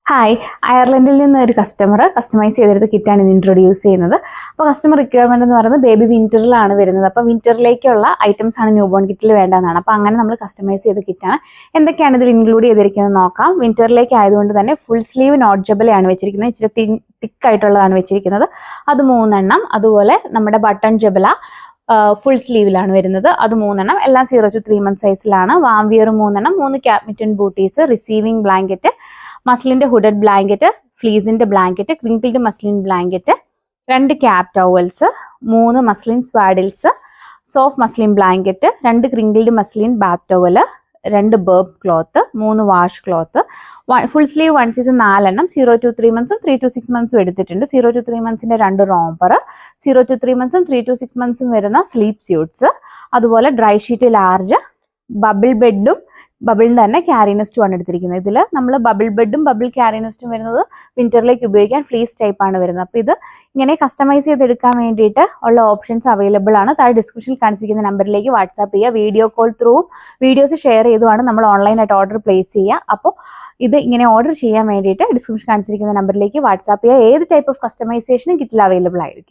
Hi, അയർലൻഡിൽ നിന്ന് ഒരു കസ്റ്റമർ കസ്റ്റമൈസ് ചെയ്തെടുത്ത കിറ്റാണ് ഇത് ഇൻട്രൊഡ്യൂസ് ചെയ്യുന്നത്. അപ്പോൾ കസ്റ്റമർ റിക്വയർമെന്റ് എന്ന് പറയുന്നത് ബേബി വിന്ററിലാണ് വരുന്നത്. അപ്പോൾ വിന്ററിലേക്കുള്ള ഐറ്റംസ് ആണ് ന്യൂ ബോൺ കിറ്റിൽ വേണ്ടതെന്നാണ്. അപ്പോൾ അങ്ങനെ നമ്മൾ കസ്റ്റമൈസ് ചെയ്ത കിറ്റാണ്. എന്തൊക്കെയാണ് ഇതിൽ ഇൻക്ലൂഡ് ചെയ്തിരിക്കുന്നത് നോക്കാം. വിന്ററിലേക്ക് ആയതുകൊണ്ട് തന്നെ ഫുൾ സ്ലീവ് നോട്ട് ജബലയാണ് വെച്ചിരിക്കുന്നത്. ഇച്ചിരി തിക്കായിട്ടുള്ളതാണ് വെച്ചിരിക്കുന്നത്. അത് 3 എണ്ണം. അതുപോലെ നമ്മുടെ ബട്ടൺ ജബല ഫുൾ സ്ലീവിലാണ് വരുന്നത്. അത് 3 എണ്ണം. എല്ലാം 0 to 3 months സൈസിലാണ്. വാം വിയർ 3 എണ്ണം. 3 cap mitten booties, receiving blanket, മസ്ലിന്റെ ഹുഡഡ് ബ്ലാങ്കറ്റ്, ഫ്ലീസിന്റെ blanket, crinkled muslin blanket, 2 cap towels, 3 muslin swaddles, soft muslin blanket, 2 crinkled muslin bath towel, 2 burp cloth, 3 wash cloth, full sleeve 1 season 4 എണ്ണം. 0 to 3 months 3 to 6 months എടുത്തിട്ടുണ്ട്. 0 to 3 months 2 റോംപർ, 0 to 3 months 3 to 6 months വരുന്ന sleep suites, അതുപോലെ dry sheet large, bubble ബെഡും ബബിളിന്റെ തന്നെ ക്യാരിനെസ്റ്റും ആണ് എടുത്തിരിക്കുന്നത്. ഇതിൽ നമ്മൾ bubble ബെഡും bubble ക്യാരിനെസ്റ്റും വരുന്നത് വിന്ററിലേക്ക് ഉപയോഗിക്കാൻ ഫ്ലീസ് ടൈപ്പ് ആണ് വരുന്നത്. അപ്പോൾ ഇത് ഇങ്ങനെ കസ്റ്റമൈസ് ചെയ്തെടുക്കാൻ വേണ്ടിയിട്ട് ഉള്ള ഓപ്ഷൻസ് അവൈലബിൾ ആണ്. താഴെ ഡിസ്ക്രിപ്ഷനിൽ കാണിച്ചിരിക്കുന്ന നമ്പറിലേക്ക് വാട്സാപ്പ് ചെയ്യുക. Video call through videos share ചെയ്തുമാണ് നമ്മൾ ഓൺലൈനായിട്ട് ഓർഡർ പ്ലേസ് ചെയ്യുക. അപ്പോൾ ഇത് ഇങ്ങനെ ഓർഡർ ചെയ്യാൻ വേണ്ടിയിട്ട് ഡിസ്ക്രിപ്ഷൻ കാണിച്ചിരിക്കുന്ന നമ്പറിലേക്ക് വാട്സാപ്പ് ചെയ്യുക. ഏത് ടൈപ്പ് ഓഫ് കസ്റ്റമൈസേഷനും കിറ്റിൽ അവൈലബിൾ ആയിരിക്കും.